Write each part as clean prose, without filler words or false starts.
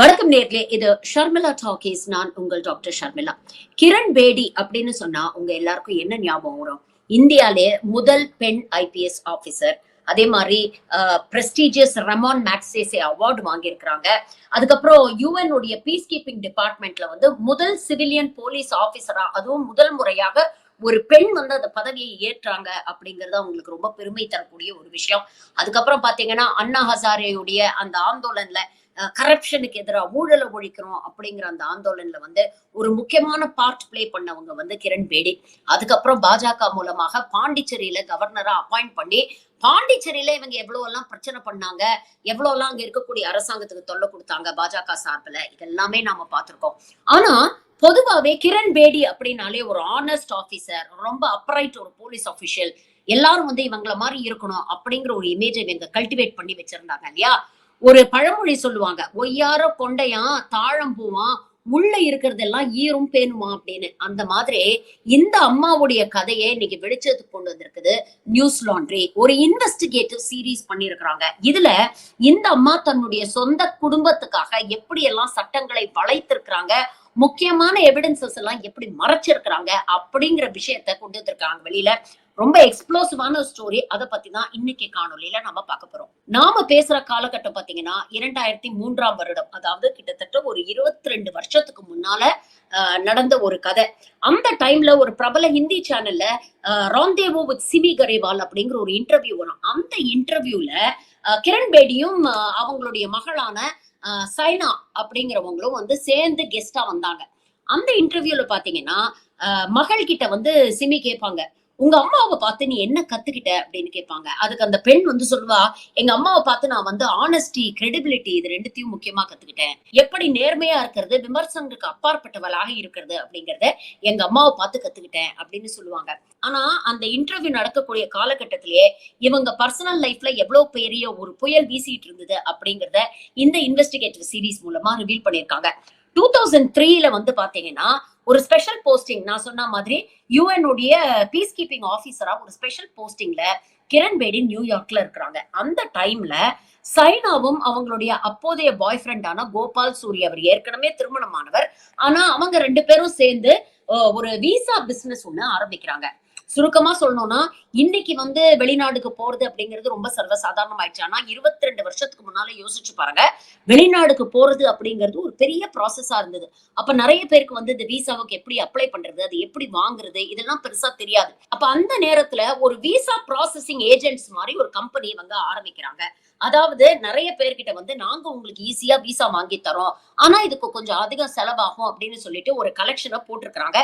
வணக்கம் நேர்களே, இது ஷர்மிளா டாக்கீஸ். நான் உங்கள் டாக்டர் ஷர்மிளா. கிரண் பேடி அப்படின்னு சொன்னா உங்க எல்லாருக்கும் என்ன ஞாபகம் வரும்? இந்தியாலே முதல் பெண் ஐபிஎஸ் ஆபீசர். அதே மாதிரி பிரஸ்டீஜியஸ் ரமான் மேக்சேசே அவார்டு வாங்கியிருக்கிறாங்க. அதுக்கப்புறம் யுஎன் உடைய பீஸ் கீப்பிங் டிபார்ட்மெண்ட்ல வந்து முதல் சிவிலியன் போலீஸ் ஆபீசரா, அதுவும் முதல் முறையாக ஒரு பெண் வந்து அந்த பதவியை ஏற்றாங்க அப்படிங்கறது அவங்களுக்கு ரொம்ப பெருமை தரக்கூடிய ஒரு விஷயம். அதுக்கப்புறம் பாத்தீங்கன்னா அண்ணா ஹசாரேயுடைய அந்த ஆந்தோலன்ல கரப்ஷனுக்கு எதிராக ஊழலை ஒழிக்கிறோம் அப்படிங்கிற அந்த ஆந்தோலன்ல வந்து ஒரு முக்கியமான பார்ட் பிளே பண்ணவங்க வந்து கிரண் பேடி. அதுக்கப்புறம் பாஜக மூலமாக பாண்டிச்சேரியில கவர்னரா அப்பாயிண்ட் பண்ணி பாண்டிச்சேரியில இவங்க எவ்வளவு எல்லாம் பிரச்சனை பண்ணாங்க, எவ்வளவு எல்லாம் அங்க இருக்கக்கூடிய அரசாங்கத்துக்கு தொல்லை கொடுத்தாங்க பாஜக சார்பில், இதெல்லாமே நாம பார்த்திருக்கோம். ஆனா பொதுவாவே கிரண் பேடி அப்படின்னாலே ஒரு ஆனஸ்ட் ஆபீசர், ரொம்ப அப்ரைட் ஒரு போலீஸ் ஆபீஷியல், எல்லாரும் வந்து இவங்கள மாதிரி இருக்கணும் அப்படிங்கிற ஒரு இமேஜை இவங்க கல்டிவேட் பண்ணி வச்சிருந்தாங்க இல்லையா? ஒரு பழமொழி சொல்லுவாங்க, ஒய்யார கொண்டையான் தாழம்பூவான் உள்ள இருக்கிறதெல்லாம் ஈரும் பேணுமா அப்படின்னு. அந்த மாதிரி இந்த அம்மாவுடைய கதையை இன்னைக்கு வெளிச்சத்துக்கு கொண்டு வந்திருக்குது நியூஸ் லாண்ட்ரி. ஒரு இன்வெஸ்டிகேட்டிவ் சீரீஸ் பண்ணிருக்கிறாங்க. இதுல இந்த அம்மா தன்னுடைய சொந்த குடும்பத்துக்காக எப்படி எல்லாம் சட்டங்களை வளைத்திருக்கிறாங்க, முக்கியமான எவிடன்சஸ் எல்லாம் எப்படி மறைச்சிருக்கிறாங்க அப்படிங்கிற விஷயத்த கொண்டு வந்திருக்காங்க வெளியில. ரொம்ப எக்ஸ்ப்ளோசிவான ஸ்டோரி. அதை பத்தி தான் இன்னைக்கு காணொலியில நம்ம பார்க்க போறோம். நாம பேசுற காலகட்டம் பாத்தீங்கன்னா 2003 வருடம், அதாவது கிட்டத்தட்ட ஒரு 22 வருஷத்துக்கு முன்னால நடந்த ஒரு கதை. அந்த டைம்ல ஒரு பிரபல ஹிந்தி சேனல்ல ராந்தேவோ வித் சிமி கரேவால் அப்படிங்கிற ஒரு இன்டர்வியூ வரும். அந்த இன்டர்வியூல கிரண் பேடியும் அவங்களுடைய மகளான சைனா அப்படிங்கிறவங்களும் வந்து சேர்ந்து கெஸ்டா வந்தாங்க. அந்த இன்டர்வியூல பாத்தீங்கன்னா மகள் கிட்ட வந்து சிமி கேட்பாங்க, உங்க அம்மாவை பார்த்து நீ என்ன கத்துக்கிட்ட அப்படின்னு கேட்பாங்க. அதுக்கு அந்த பெண் வந்து சொல்லுவா, எங்க அம்மாவை பார்த்து நான் வந்து ஆனஸ்டி, கிரெடிபிலிட்டி, இது ரெண்டுத்தையும் முக்கியமா கத்துக்கிட்டேன். எப்படி நேர்மையா இருக்கிறது, விமர்சனங்களுக்கு அப்பாற்பட்டவளாக இருக்கிறது அப்படிங்கறத எங்க அம்மாவை பார்த்து கத்துக்கிட்டேன் அப்படின்னு சொல்லுவாங்க. ஆனா அந்த இன்டர்வியூ நடக்கக்கூடிய காலகட்டத்திலேயே இவங்க பர்சனல் லைஃப்ல எவ்வளவு பெரிய ஒரு புயல் வீசிட்டு இருந்தது அப்படிங்கறத இந்த இன்வெஸ்டிகேட்டிவ் சீரீஸ் மூலமா ரிவீல் பண்ணிருக்காங்க. 2003ல வந்து பாத்தீங்கன்னா ஒரு ஸ்பெஷல் போஸ்டிங், நான் சொன்ன மாதிரி யுஎன் உடைய பீஸ் கீப்பிங் ஆபீசரா ஒரு ஸ்பெஷல் போஸ்டிங்ல கிரண் பேடி நியூயார்க்ல இருக்கிறாங்க. அந்த டைம்ல சைனாவும் அவங்களுடைய அப்போதைய பாய் ஃப்ரெண்டான கோபால் சூரிய, அவர் ஏற்கனவே திருமணமானவர், ஆனா அவங்க 2 பேரும் சேர்ந்து ஒரு விசா பிசினஸ் ஒண்ணு ஆரம்பிக்கிறாங்க. சுருக்கமா சொல்லணும்னா இன்னைக்கு வந்து வெளிநாடுக்கு போறது அப்படிங்கிறது ரொம்ப சர்வசாதாரணம் ஆயிடுச்சு. ஆனா 22 வருஷத்துக்கு முன்னால யோசிச்சு பாருங்க, வெளிநாடுக்கு போறது அப்படிங்கிறது ஒரு பெரிய ப்ராசஸா இருந்தது. அப்ப நிறைய பேருக்கு வந்து இந்த விசாவுக்கு எப்படி அப்ளை பண்றது, அது எப்படி வாங்குறது, இதெல்லாம் பெருசா தெரியாது. அப்ப அந்த நேரத்துல ஒரு விசா ப்ராசஸிங் ஏஜென்ட்ஸ் மாதிரி ஒரு கம்பெனி வந்து ஆரம்பிக்கிறாங்க. அதாவது நிறைய பேர்கிட்ட வந்து நாங்க உங்களுக்கு ஈஸியா விசா வாங்கி தரோம், ஆனா இதுக்கு கொஞ்சம் அதிகம் செலவாகும் அப்படின்னு சொல்லிட்டு ஒரு கலெக்ஷனை போட்டிருக்கிறாங்க.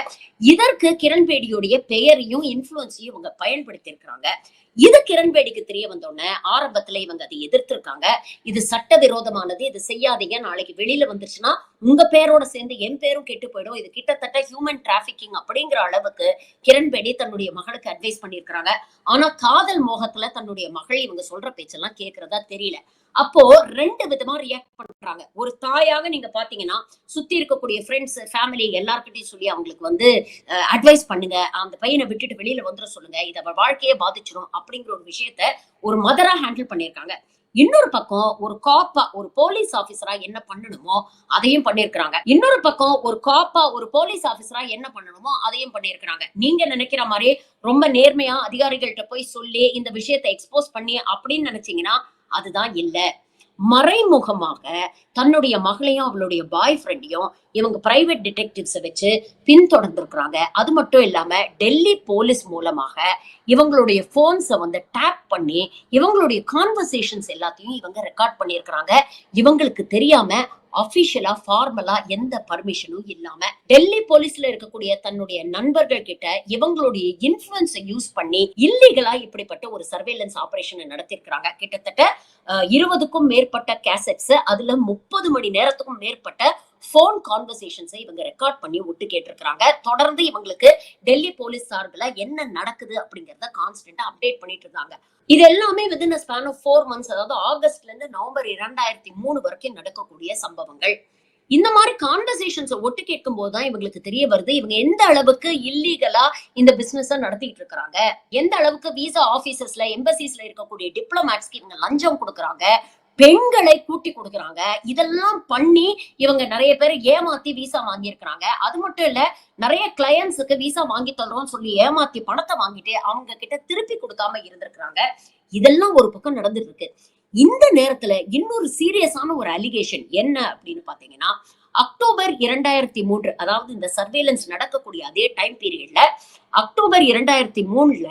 இதற்கு கிரண் பேடியுடைய பெயரையும் இன்ஃபுளுன்ஸையும் இவங்க பயன்படுத்தி இருக்கிறாங்க. இது கிரண் பேடிக்கு தெரிய வந்தோடனே ஆரம்பத்துல இவங்க அதை எதிர்த்திருக்காங்க. இது சட்டவிரோதமானது, இது செய்யாதீங்க, நாளைக்கு வெளியில வந்துருச்சுன்னா உங்க பேரோட சேர்ந்து என் பேரும் கெட்டு போயிடும், இது கிட்டத்தட்ட ஹியூமன் டிராபிகிங் அப்படிங்கிற அளவுக்கு கிரண் பேடி தன்னுடைய மகளுக்கு அட்வைஸ் பண்ணிருக்காங்க. ஆனா காதல் மோகத்துல தன்னுடைய மகள் இவங்க சொல்ற பேச்செல்லாம் கேட்கறதா தெரியல. அப்போ 2 விதமா ரியாக்ட் பண்றாங்க. ஒரு தாயாக நீங்க பாத்தீங்கன்னா சுத்தி இருக்கக்கூடிய ஃப்ரெண்ட்ஸ், ஃபேமிலி எல்லார்கிட்டையும் சொல்லி அவங்களுக்கு வந்து அட்வைஸ் பண்ணுங்க, அந்த பையனை விட்டுட்டு வெளியில வந்துட சொல்லுங்க, இத அவ வாழ்க்கையே பாதிச்சிடும் அப்படிங்கிற ஒரு விஷயத்த ஒரு மதரா ஹேண்டில் பண்ணிருக்காங்க. இன்னொரு பக்கம் ஒரு காப்பா, ஒரு போலீஸ் ஆபீசரா என்ன பண்ணணுமோ அதையும் பண்ணிருக்காங்க. இன்னொரு பக்கம் ஒரு காப்பா, ஒரு போலீஸ் ஆபீசரா என்ன பண்ணணுமோ அதையும் பண்ணிருக்காங்க. நீங்க நினைக்கிற மாதிரி ரொம்ப நேர்மையா அதிகாரிகள்கிட்ட போய் சொல்லி இந்த விஷயத்தை எக்ஸ்போஸ் பண்ணி அப்படின்னு நினைச்சீங்கன்னா அதுதான் இல்ல. மறைமுகமாக தன்னுடைய மகளையும் அவளுடைய பாய் ஃப்ரெண்டையும் இவங்க பிரைவேட் டிடெக்டிவ்ஸ் வச்சு பின்தொடர்ந்திருக்கிறாங்க. அது மட்டும் இல்லாம டெல்லி போலீஸ் மூலமாக இவங்களுடைய போன்ஸ வந்து டேப் பண்ணி இவங்களுடைய கான்வர்சேஷன்ஸ் எல்லாத்தையும் இவங்க ரெக்கார்ட் பண்ணியிருக்கிறாங்க. இவங்களுக்கு தெரியாம அபிஷியலா ஃபார்மலா எந்த பர்மிஷனும் இல்லாம டெல்லி போலீஸ்ல இருக்கக்கூடிய தன்னுடைய நண்பர்கள் கிட்ட இவங்களுடைய இன்ஃபுளுன்ஸை யூஸ் பண்ணி இல்லீகலா இப்படிப்பட்ட ஒரு சர்வேலன்ஸ் ஆபரேஷன் நடத்திருக்கிறாங்க. கிட்டத்தட்ட 20க்கும் மேற்பட்ட கேசட்ஸ், அதுல 30 மணி நேரத்துக்கும் மேற்பட்ட போன் கான்வர்சேஷன்ஸை இவங்க ரெக்கார்ட் பண்ணி ஒட்டு கேட்டிருக்கிறாங்க. தொடர்ந்து இவங்களுக்கு டெல்லி போலீஸ் சார்பில் என்ன நடக்குது அப்படிங்கறத கான்ஸ்டன்டா அப்டேட் பண்ணிட்டு இருந்தாங்க. இது எல்லாமே within a span of 4 months, அதாவது ஆகஸ்ட்ல இருந்து நவம்பர் 2003 வரைக்கும் நடக்கக்கூடிய சம்பவங்கள். இந்த மாதிரி கான்வர்சேஷன்ஸ் ஒட்டு கேட்கும் போதுதான் இவங்களுக்கு தெரிய வருது இவங்க எந்த அளவுக்கு இல்லீகலா இந்த பிசினஸ் நடத்திட்டு இருக்காங்க, எந்த அளவுக்கு விசா ஆபீசர்ஸ்ல எம்பசிஸ்ல இருக்கக்கூடிய டிப்ளமேட்ஸ்க்கு இவங்க லஞ்சம் கொடுக்குறாங்க, பெண்களை கூட்டி கொடுக்குறாங்க. இதெல்லாம் பண்ணி இவங்க நிறைய பேர் ஏமாத்தி விசா வாங்கி இருக்கிறாங்க. அது மட்டும் இல்ல, நிறைய கிளையன்ட்ஸுக்கு விசா வாங்கி தர்றோம்னு சொல்லி ஏமாத்தி பணத்தை வாங்கிட்டு அவங்க கிட்ட திருப்பி கொடுக்காம இருந்திருக்கிறாங்க. இதெல்லாம் ஒரு பக்கம் நடந்துட்டு இருக்கு. இந்த நேரத்துல இன்னொரு சீரியஸான ஒரு அலிகேஷன் என்ன அப்படின்னு பாத்தீங்கன்னா, அக்டோபர் 2003, அதாவது இந்த சர்வேலன்ஸ் நடக்கக்கூடிய அதே டைம் பீரியட்ல அக்டோபர் 2003ல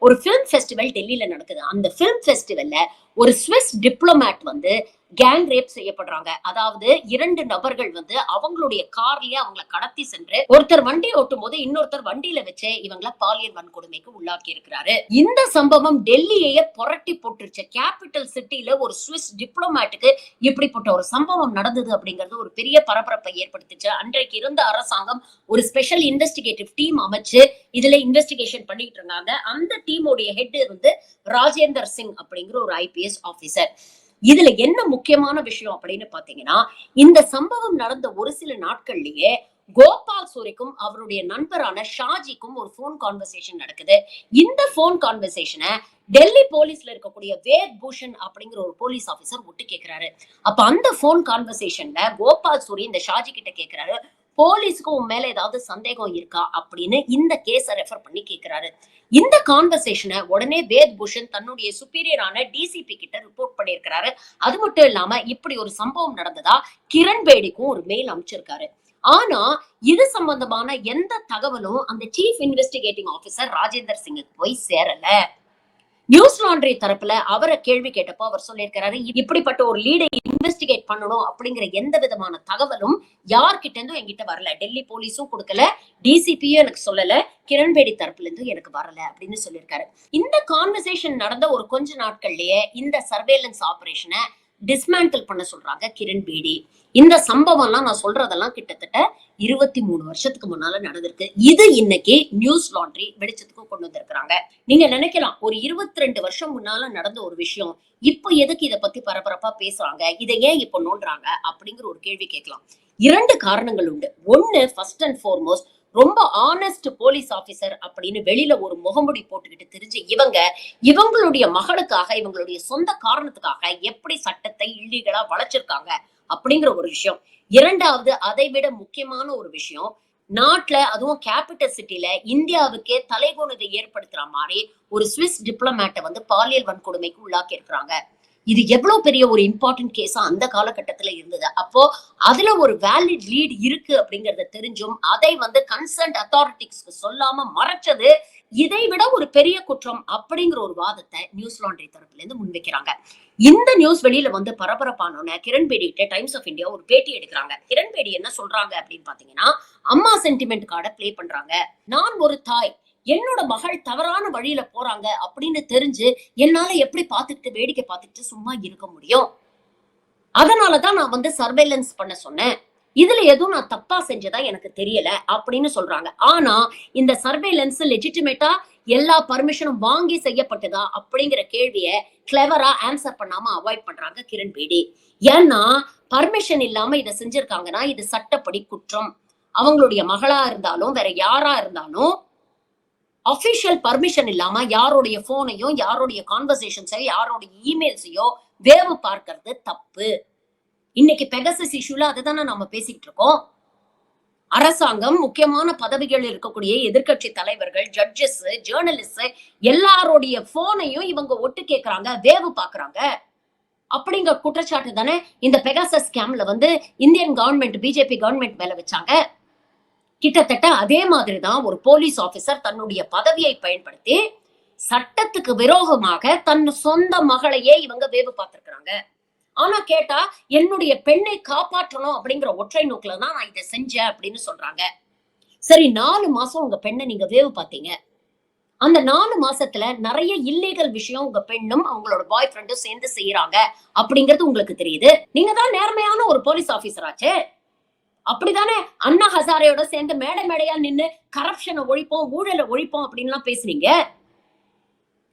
ஒரு பிலிம் ஃபெஸ்டிவல் டெல்லியில நடக்குது. அந்த பிலிம் ஃபெஸ்டிவல்ல ஒரு ஸ்விஸ் டிப்ளமேட் வந்து கேங் ரேப் செய்யப்படுறாங்க. அதாவது 2 நபர்கள் வந்து அவங்களுடைய கார்லயே அவங்களை கடத்தி சென்று ஒருத்தர் வண்டி ஓட்டும் போது இன்னொருத்தர் வண்டியில வச்சு இவங்களை பாலியல் வன்கொடுமைக்கு உள்ளாக்கி இருக்கிறாரு. இந்த சம்பவம் டெல்லியே புரட்டி போட்டுருச்சு. கேபிட்டல் சிட்டில ஒரு ஸ்விஸ் டிப்ளமேட்டுக்கு இப்படிப்பட்ட ஒரு சம்பவம் நடந்தது அப்படிங்கிறது ஒரு பெரிய பரபரப்பை ஏற்படுத்திச்சு. அன்றைக்கு இருந்த அரசாங்கம் ஒரு ஸ்பெஷல் இன்வெஸ்டிகேட்டிவ் டீம் அமைச்சு இதுல இன்வெஸ்டிகேஷன் பண்ணிட்டு இருந்தாங்க. அந்த டீமோடைய ஹெட் வந்து ராஜேந்தர் சிங் அப்படிங்கிற ஒரு ஐபிஎஸ் ஆபீசர். இதுல என்ன முக்கியமான விஷயம் அப்படின்னு பாத்தீங்கன்னா, இந்த சம்பவம் நடந்த ஒரு சில நாட்கள்லயே கோபால் சூரிக்கும் அவருடைய நண்பரான ஷாஜிக்கும் ஒரு போன் கான்வர்சேஷன் நடக்குது. இந்த போன் கான்வர்சேஷனை டெல்லி போலீஸ்ல இருக்கக்கூடிய வேத் பூஷன் அப்படிங்கிற ஒரு போலீஸ் ஆபீசர் ஒட்டு கேட்கிறாரு. அப்ப அந்த போன் கான்வர்சேஷன்ல கோபால் சூரி இந்த ஷாஜி கிட்ட கேட்கிறாரு, போலீஸ்க்கு உன் மேல ஏதாவது சந்தேகம் இருக்கா அப்படின்னு இந்த கேஸ ரெஃபர் பண்ணி கேட்கிறாரு. இந்த கான்வர்சேஷனை உடனே வேத் பூஷன் தன்னுடைய சுப்பீரியரான டிசிபி கிட்ட ரிப்போர்ட் பண்ணியிருக்கிறாரு. அது மட்டும் இல்லாம இப்படி ஒரு சம்பவம் நடந்ததா கிரண் பேடிக்கும் ஒரு மெயில் அனுப்பிச்சிருக்காரு. ஆனா இது சம்பந்தமான எந்த தகவலும் அந்த சீஃப் இன்வெஸ்டிகேட்டிங் ஆபீசர் ராஜேந்தர் சிங்குக்கு போய் சேரல. நியூஸ் லாண்டரி தரப்புல அவரை கேள்வி கேட்டப்போ அவர் சொல்லியிருக்கிறாரு, இப்படிப்பட்ட ஒரு லீடை இன்வெஸ்டிகேட் பண்ணணும் அப்படிங்கிற எந்த விதமான தகவலும் யார்கிட்ட இருந்தும் என்கிட்ட வரல. டெல்லி போலீஸும் கொடுக்கல, டிசிபியும் எனக்கு சொல்லல, கிரண்பேடி தரப்புல இருந்தும் எனக்கு வரல அப்படின்னு சொல்லியிருக்காரு. இந்த கான்வர்சேஷன் நடந்த ஒரு கொஞ்ச நாட்கள்லயே இந்த சர்வேலன்ஸ் ஆபரேஷனை டிஸ்மேண்டில் பண்ண சொல்றாங்க கிரண் பேடி. இந்த சம்பவம் எல்லாம் நான் சொல்றதெல்லாம் கிட்டத்தட்ட 23 வருஷத்துக்கு முன்னால நடந்திருக்கு. இது இன்னைக்கு நியூஸ் லாண்டரி வெளிச்சத்துக்கு கொண்டு வந்திருக்கிறாங்க. நீங்க நினைக்கலாம், ஒரு 22 வருஷம் முன்னால நடந்த ஒரு விஷயம் இப்ப எதுக்கு இதை பத்தி பரபரப்பா பேசுறாங்க, இதை ஏன் இப்ப நோண்டுறாங்க அப்படிங்கிற ஒரு கேள்வி கேட்கலாம். 2 காரணங்கள் உண்டு. ஒண்ணு, ஃபர்ஸ்ட் அண்ட் ஃபார்மோஸ்ட், ரொம்ப ஆனஸ்ட் போலீஸ் ஆபீசர் அப்படின்னு வெளியில ஒரு முகமுடி போட்டுக்கிட்டு தெரிஞ்சு இவங்களுடைய மகளுக்காக இவங்களுடைய சொந்த காரணத்துக்காக எப்படி சட்டத்தை இல்லீகலா வளைச்சிருக்காங்க அப்படிங்கிற ஒரு விஷயம். இரண்டாவது, அதை விட முக்கியமான ஒரு விஷயம், நாட்டுல அதுவும் கேபிட்டல் சிட்டில இந்தியாவுக்கே தலைகுனிதை ஏற்படுத்துற மாதிரி ஒரு சுவிஸ் டிப்ளமேட்டை வந்து பாலியல் வன்கொடுமைக்கு உள்ளாக்கி இருக்கிறாங்க. இது எவ்வளவு பெரிய ஒரு இம்பார்ட்டன்ட் கேஸா அந்த காலகட்டத்துல இருந்தது. அப்போ அதுல ஒரு வேலிட் லீட் இருக்கு அப்படிங்கறத தெரிஞ்சும் அதை வந்து கன்சர்ன்ட் அத்தாரிட்டிஸ்க்கு சொல்லாம மறைச்சது இதை விட ஒரு பெரிய குற்றம் அப்படிங்கிற ஒரு வாதத்தை நியூஸ் லாண்டரி தரப்புல இருந்து முன்வைக்கிறாங்க. இந்த நியூஸ் வெளியில வந்து பரபரப்பானோன்னு கிரண்பேடி கிட்ட டைம்ஸ் ஆஃப் இந்தியா ஒரு பேட்டி எடுக்கிறாங்க. கிரண்பேடி என்ன சொல்றாங்க அப்படின்னு பாத்தீங்கன்னா, அம்மா சென்டிமெண்ட் கார்டை பிளே பண்றாங்க. நான் ஒரு தாய், என்னோட மகள் தவறான வழியில போறாங்க அப்படின்னு தெரிஞ்சு என்னால எப்படி பாத்துக்கிட்டு வேடிக்கை பார்த்துட்டு சும்மா இருக்க முடியும். அதனாலதான் நான் வந்து சர்வேலன்ஸ் பண்ண சொன்னேன். இதுல எதுவும் நான் தப்பா செஞ்சதா எனக்கு தெரியல அப்படின்னு சொல்றாங்க. ஆனா இந்த சர்வேலன்ஸ் லெஜிட்டிமேட்டா எல்லா பர்மிஷனும் வாங்கி செய்யப்பட்டதா அப்படிங்கிற கேள்விய கிளவரா ஆன்சர் பண்ணாம அவாய்ட் பண்றாங்க கிரண் பேடி. ஏன்னா பர்மிஷன் இல்லாம இதை செஞ்சிருக்காங்கன்னா இது சட்டப்படி குற்றம். அவங்களுடைய மகளா இருந்தாலும் வேற யாரா இருந்தாலும் அபிஷியல் பர்மிஷன் இல்லாம யாருடைய போனையோ யாருடைய கான்வர்சேஷன்ஸையோ யாருடைய இமெயில்ஸையோ வேவு பார்க்கிறது தப்பு. இன்னைக்கு பெகசஸ் இஷ்யூல அதுதானே நாம பேசிட்டு இருக்கோம். அரசாங்கம், முக்கியமான பதவிகள் இருக்கக்கூடிய எதிர்கட்சி தலைவர்கள், ஜட்ஜஸ், ஜேர்னலிஸ்ட் எல்லாருடைய போனையும் இவங்க ஒட்டு கேட்கறாங்க, வேவு பாக்குறாங்க அப்படிங்கிற குற்றச்சாட்டு தானே இந்த பெகாசஸ் ஸ்கேம்ல வந்து இந்தியன் கவர்மெண்ட், பிஜேபி கவர்மெண்ட் மேல வச்சாங்க. கிட்டத்தட்ட அதே மாதிரிதான் ஒரு போலீஸ் ஆபீசர் தன்னுடைய பதவியை பயன்படுத்தி சட்டத்துக்கு விரோதமாக தன் சொந்த மகளையே இவங்க வேவு பார்த்திருக்கிறாங்க. ஆனா கேட்டா என்னுடைய பெண்ணை காப்பாற்றணும் அப்படிங்கிற ஒற்றை நோக்கில தான் நான் இதை செஞ்சேன் அப்படின்னு சொல்றாங்க. சரி, 4 மாசம் உங்க பெண்ணை நீங்க வேவு பார்த்தீங்க. அந்த 4 மாசத்துல நிறைய இல்லீகல் விஷயம் உங்க பெண்ணும் அவங்களோட பாய் ஃப்ரெண்டும் சேர்ந்து செய்யறாங்க அப்படிங்கிறது உங்களுக்கு தெரியுது. நீங்க தான் நேர்மையான ஒரு போலீஸ் ஆபீசர் ஆச்சு. அப்படித்தானே அண்ணா ஹசாரையோட சேர்ந்து மேடை மேடையா நின்னு கரப்ஷனை ஒழிப்போம், ஊழலை ஒழிப்போம் அப்படின்னு எல்லாம் பேசுறீங்க.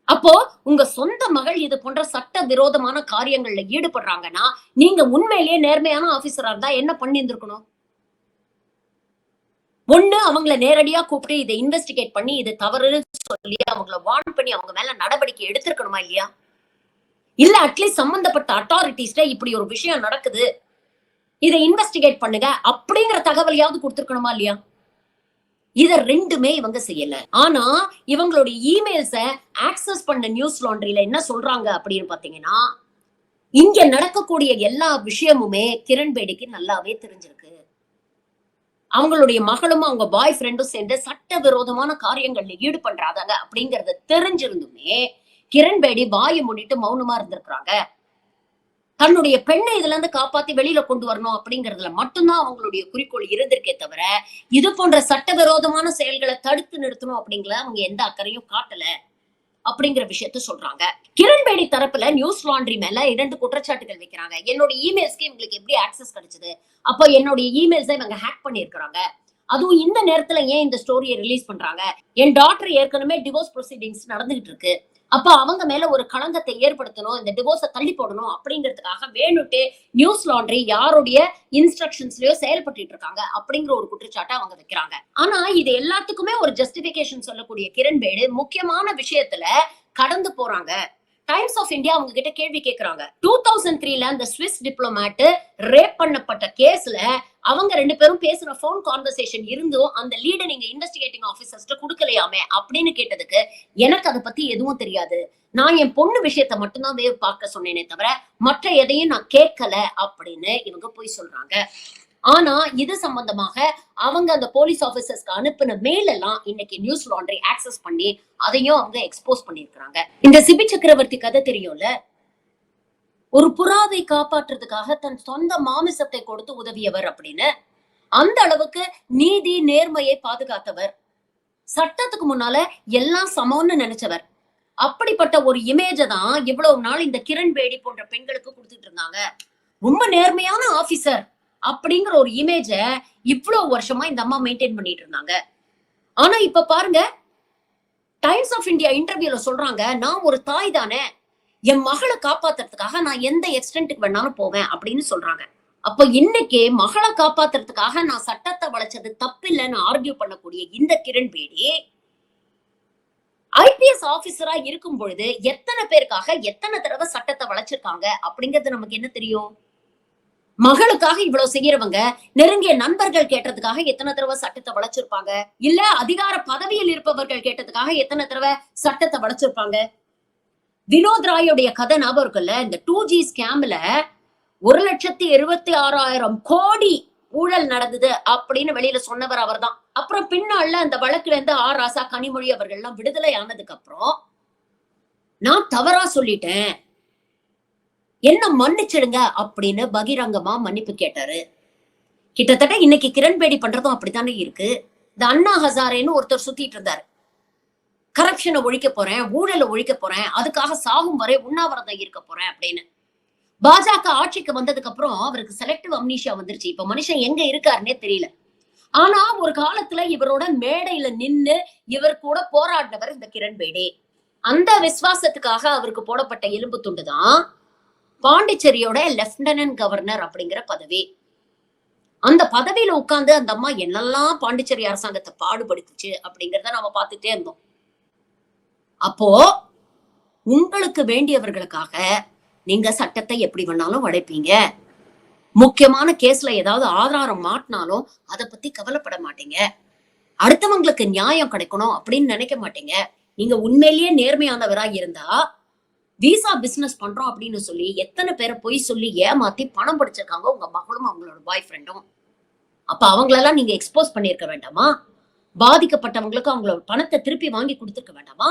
அப்போ உங்க சொந்த மகள் இது போன்ற சட்ட விரோதமான காரியங்கள்ல ஈடுபடுறாங்கன்னா நீங்க உண்மையிலேயே நேர்மையான ஆபீசரா இருந்தா என்ன பண்ணியிருந்திருக்கணும்? ஒண்ணு, அவங்கள நேரடியா கூப்பிட்டு இதை இன்வெஸ்டிகேட் பண்ணி இது தவறுன்னு சொல்லி அவங்கள வார்ன் பண்ணி அவங்க மேல நடவடிக்கை எடுத்திருக்கணுமா இல்லையா? இல்ல அட்லீஸ்ட் சம்பந்தப்பட்ட அத்தாரிட்டிஸ்ட இப்படி ஒரு விஷயம் நடக்குது, இதை இன்வெஸ்டிகேட் பண்ணுங்க அப்படிங்கிற தகவலையாவது கொடுத்திருக்கணுமா இல்லையா? இத ரெண்டுமே இவங்க செய்யல. ஆனா இவங்களுடைய இமெயில்ஸ ஆக்சஸ் பண்ண நியூஸ் லாண்ட்ரில என்ன சொல்றாங்க அப்படின்னு பாத்தீங்கன்னா, இங்க நடக்கக்கூடிய எல்லா விஷயமுமே கிரண் பேடிக்கு நல்லாவே தெரிஞ்சிருக்கு. அவங்களுடைய மகளும் அவங்க பாய் ஃப்ரெண்டும் சேர்ந்து சட்டவிரோதமான காரியங்கள்ல ஈடுபடுறாங்க அப்படிங்கறது தெரிஞ்சிருந்துமே கிரண் பேடி வாயை மூடிட்டு மௌனமா இருந்திருக்காங்க. தன்னுடைய பெண்ணை இதுல இருந்து காப்பாத்தி வெளியில கொண்டு வரணும் அப்படிங்கறதுல மட்டும்தான் அவங்களுடைய குறிக்கோள் இருந்திருக்கே தவிர இது போன்ற சட்டவிரோதமான செயல்களை தடுத்து நிறுத்தணும் அப்படிங்கிற அவங்க எந்த அக்கறையும் காட்டல அப்படிங்கிற விஷயத்த சொல்றாங்க. கிரண் பேடி தரப்புல நியூஸ் லாண்ட்ரி மேல 2 குற்றச்சாட்டுகள் வைக்கிறாங்க. என்னோட இமெயில்ஸ்க்கு இவங்களுக்கு எப்படி ஆக்சஸ் கிடைச்சது, அப்போ என்னுடைய இமெயில்ஸை இவங்க ஹேக் பண்ணிருக்காங்க, அதுவும் இந்த நேரத்துல ஏன் இந்த ஸ்டோரியை ரிலீஸ் பண்றாங்க, என் டாக்டர் ஏற்கனவே டிவோர்ஸ் ப்ரொசீடிங்ஸ் நடந்துகிட்டு இருக்கு, அப்ப அவங்க மேல ஒரு களங்கத்தை ஏற்படுத்தணும், இந்த டிவோர்ஸை தள்ளி போடணும் அப்படிங்கிறதுக்காக வேணுட்டு நியூஸ் லாண்ட்ரி யாருடைய இன்ஸ்ட்ரக்ஷன்ஸ்லயோ செயல்பட்டு இருக்காங்க அப்படிங்கிற ஒரு குற்றச்சாட்டை அவங்க வைக்கிறாங்க. ஆனா இது எல்லாத்துக்குமே ஒரு ஜஸ்டிபிகேஷன் சொல்லக்கூடிய கிரண் பேடி முக்கியமான விஷயத்துல கடந்து போறாங்க. டைம்ஸ் ஆஃப் இந்தியா அவங்க கிட்ட கேள்வி கேட்கறாங்க. 2003ல அந்த ஸ்விஸ் டிப்ளோமேட் ரேப் பண்ணப்பட்ட கேஸ்ல அவங்க 2 பேரும் பேசுற போன் கான்வர்சேஷன் இருந்தும் அந்த லீட நீங்க இன்வெஸ்டிகேட்டிங் ஆபீசர்ஸ்ட கொடுக்கலையாமே அப்படின்னு கேட்டதுக்கு எனக்கு அதை பத்தி எதுவும் தெரியாது, நான் என் பொண்ணு விஷயத்த மட்டும்தான் வேவ் பார்க்க சொன்னேனே தவிர மற்ற எதையும் நான் கேட்கல அப்படின்னு இவங்க போய் சொல்றாங்க. ஆனா இது சம்பந்தமாக அவங்க அந்த போலீஸ் ஆபீசர்ஸ்க்கு அனுப்பின மெயில் எல்லாம் இன்னைக்கு நியூஸ் லாண்ட்ரி ஆக்சஸ் பண்ணி அதையும் அவங்க எக்ஸ்போஸ் பண்ணிருக்காங்க. இந்த சிபி சக்கரவர்த்தி கதை தெரியும்ல, ஒரு புறாவை காப்பாற்றுறதுக்காக தன் சொந்த மாமிசத்தை கொடுத்து உதவியவர் அப்படின்னு. அந்த அளவுக்கு நீதி நேர்மையை பாதுகாத்தவர், சட்டத்துக்கு முன்னால எல்லாம் சமம்னு நினைச்சவர். அப்படிப்பட்ட ஒரு இமேஜ தான் இவ்வளவு நாள் இந்த கிரண் பேடி போன்ற பெண்களுக்கு கொடுத்துட்டு இருந்தாங்க. ரொம்ப நேர்மையான ஆபீசர் அப்படிங்கிற ஒரு இமேஜ இவ்வளவு வருஷமா இந்த அம்மா மெயின்டைன் பண்ணிட்டு இருந்தாங்க. ஆனா இப்ப பாருங்க, டைம்ஸ் ஆஃப் இந்தியா இன்டர்வியூல சொல்றாங்க, நான் ஒரு தாய் தானே, என் மகளை காப்பாத்துறதுக்காக நான் எந்த எக்ஸ்டென்ட்டுக்கு வேணாலும் போவேன் அப்படின்னு சொல்றாங்க. அப்ப இன்னைக்கு மகளை காப்பாத்துறதுக்காக நான் சட்டத்தை வளைச்சது தப்பில்லைன்னு ஆர்கியூ பண்ணக்கூடிய இந்த கிரண் பேடி ஐபிஎஸ் ஆபீசரா இருக்கும் பொழுது எத்தனை பேருக்காக எத்தனை தடவை சட்டத்தை வளைச்சிருக்காங்க அப்படிங்கிறது நமக்கு என்ன தெரியும்? மகளுக்காக இவ்வளவு செய்யறவங்க நெருங்கிய நண்பர்கள் கேட்டதுக்காக எத்தனை தடவை சட்டத்தை வளைச்சிருப்பாங்க, இல்ல அதிகார பதவியில் இருப்பவர்கள் கேட்டதுக்காக எத்தனை தடவை சட்டத்தை வளைச்சிருப்பாங்க. வினோத் ராயோடைய கதை ஞாபகம் இருக்குல்ல, இந்த 2G ஸ்கேம்ல 1,76,000 கோடி ஊழல் நடந்தது அப்படின்னு வெளியில சொன்னவர் அவர் தான். அப்புறம் பின்னால அந்த வழக்குல இருந்து ஆர் ராசா கனிமொழி அவர்கள் எல்லாம் விடுதலை ஆனதுக்கு அப்புறம் நான் தவறா சொல்லிட்டேன், என்ன மன்னிச்சிடுங்க அப்படின்னு பகிரங்கமா மன்னிப்பு கேட்டாரு. கிட்டத்தட்ட இன்னைக்கு கிரண் பேடி பண்றதும் அப்படித்தானே இருக்கு. இந்த அண்ணா ஹசாரேன்னு ஒருத்தர் சுத்திட்டு இருந்தாரு, கரப்ஷனை ஒழிக்க போறேன், ஊழலை ஒழிக்க போறேன், அதுக்காக சாகும் வரை உண்ணாவிரதம் இருக்க போறேன் அப்படின்னு. பாஜக ஆட்சிக்கு வந்ததுக்கு அப்புறம் அவருக்கு செலக்டிவ் அம்னீஷியா வந்துருச்சு. இப்ப மனுஷன் எங்க இருக்காருன்னே தெரியல. ஆனா ஒரு காலத்துல இவரோட மேடையில நின்னு இவர் கூட போராடினவர் இந்த கிரண் பேடி. அந்த விசுவாசத்துக்காக அவருக்கு போடப்பட்ட எலும்பு துண்டுதான் பாண்டிச்சேரியோட லெப்டினன்ட் கவர்னர் அப்படிங்கிற பதவி. அந்த பதவியில உட்கார்ந்து அந்த அம்மா என்னெல்லாம் பாண்டிச்சேரி அரசாங்கத்தை பாடுபடுத்துச்சு அப்படிங்கறத நம்ம பார்த்துட்டே இருந்தோம். அப்போ உங்களுக்கு வேண்டியவர்களுக்காக நீங்க சட்டத்தை எப்படி வேணாலும் வளைப்பீங்க, முக்கியமான கேஸ்ல ஏதாவது ஆதாரம் மாட்டினாலும் அதை பத்தி கவலைப்பட மாட்டீங்க, அடுத்தவங்களுக்கு நியாயம் கிடைக்கணும் அப்படின்னு நினைக்க மாட்டீங்க. நீங்க உண்மையிலேயே நேர்மையானவரா இருந்தா விசா பிசினஸ் பண்றோம் அப்படின்னு சொல்லி எத்தனை பேரை பொய் சொல்லி ஏமாத்தி பணம் படிச்சிருக்காங்க உங்க மகளும் அவங்களோட பாய் ஃப்ரெண்டும். அப்ப அவங்களெல்லாம் நீங்க எக்ஸ்போஸ் பண்ணிருக்க வேண்டாமா? பாதிக்கப்பட்டவங்களுக்கு அவங்களோட பணத்தை திருப்பி வாங்கி கொடுத்துருக்க வேண்டாமா?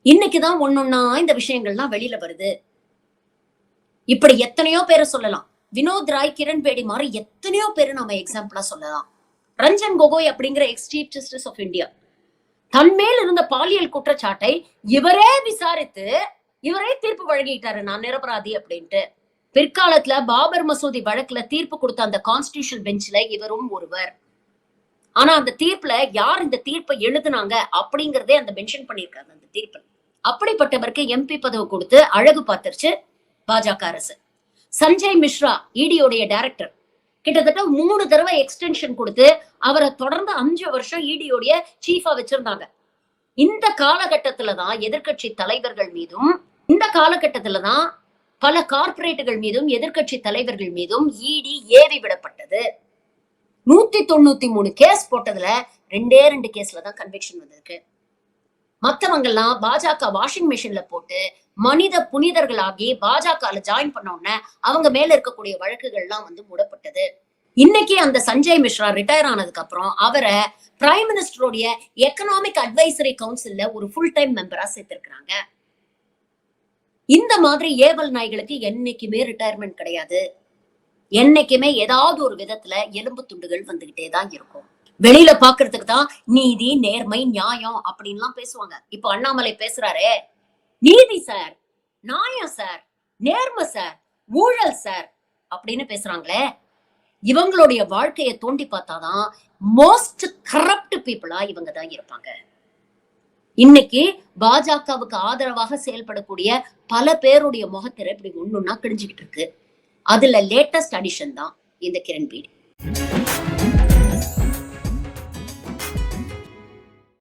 இன்னைக்குதான் ஒன்னொன்னா இந்த விஷயங்கள்லாம் வெளியில வருது. இப்படி எத்தனையோ பேரை சொல்லலாம். வினோத் ராய், கிரண் பேடி மாதிரி எத்தனையோ பேரை நம்ம எக்ஸாம்பிளா சொல்லலாம். ரஞ்சன் கோகோய் அப்படிங்கிற ex chief justice of India தன்மேல் இருந்த பாலியல் குற்றச்சாட்டை இவரே விசாரித்து இவரே தீர்ப்பு வழங்கிட்டாரு, நான் நிரபராதி அப்படின்ட்டு. பிற்காலத்துல பாபர் மசூதி வழக்குல தீர்ப்பு கொடுத்த அந்த கான்ஸ்டிடியூஷன் பெஞ்ச்ல இவரும் ஒருவர். ஆனா அந்த தீர்ப்புல யார் இந்த தீர்ப்பை எழுதுனாங்க அப்படிங்கறதே அந்த மென்ஷன் பண்ணிருக்காங்க அந்த தீர்ப்பு. அப்படிப்பட்டவருக்கு எம்பி பதவி கொடுத்து அழகு பார்த்துருச்சு பாஜக அரசு. சஞ்சய் மிஸ்ரா இடியோடைய டைரக்டர் கிட்டத்தட்ட 3 தடவை எக்ஸ்டென்ஷன் கொடுத்து அவரை தொடர்ந்து 5 வருஷம் இடியோடைய சீஃபா வச்சிருந்தாங்க. இந்த காலகட்டத்துலதான் எதிர்க்கட்சி தலைவர்கள் மீதும், இந்த காலகட்டத்துலதான் பல கார்ப்பரேட்டுகள் மீதும் எதிர்க்கட்சி தலைவர்கள் மீதும் இடி ஏவி விடப்பட்டது. 193 கேஸ் போட்டதுல 2 கேஸ்ல தான் கன்விக்ஷன் வந்திருக்கு. மத்தவங்க எல்லாம் பாஜக வாஷிங் மிஷின்ல போட்டு மனித புனிதர்களாகி பாஜக ஜாயின் பண்ண உடனே அவங்க மேல இருக்கக்கூடிய வழக்குகள் எல்லாம் மூடப்பட்டது. இன்னைக்கு அந்த சஞ்சய் மிஸ்ரா ரிட்டையர் ஆனதுக்கு அப்புறம் அவரை பிரைம் மினிஸ்டருடைய எக்கனாமிக் அட்வைசரி கவுன்சில்ல ஒரு ஃபுல் டைம் மெம்பரா சேர்த்திருக்கிறாங்க. இந்த மாதிரி ஏவல் நாய்களுக்கு என்னைக்குமே ரிட்டையர்மெண்ட் கிடையாது. என்னைக்குமே ஏதாவது ஒரு விதத்துல எலும்பு துண்டுகள் வந்துகிட்டே தான் இருக்கும். வெளியில பாக்குறதுக்கு தான் நீதி, நேர்மை, நியாயம் அப்படின்லாம் பேசுவாங்க. இப்போ அண்ணாமலை பேசுறாரே, நீதி சார், நியாயம் சார், நேர்மை சார், ஊழல் சார் அப்படின்னு பேசுறாங்களே, இவங்களுடைய வாழ்க்கையை தோண்டி பார்த்தாதான் மோஸ்ட் கரப்ட் பீப்புளா இவங்க தான் இருப்பாங்க. இன்னைக்கு பாஜகவுக்கு ஆதரவாக செயல்படக்கூடிய பல பேருடைய முகத்திரை இப்படி ஒண்ணுன்னா கிழிஞ்சுக்கிட்டு இருக்கு. அதுல லேட்டஸ்ட் அடிஷன் தான் இந்த கிரண் பேடி.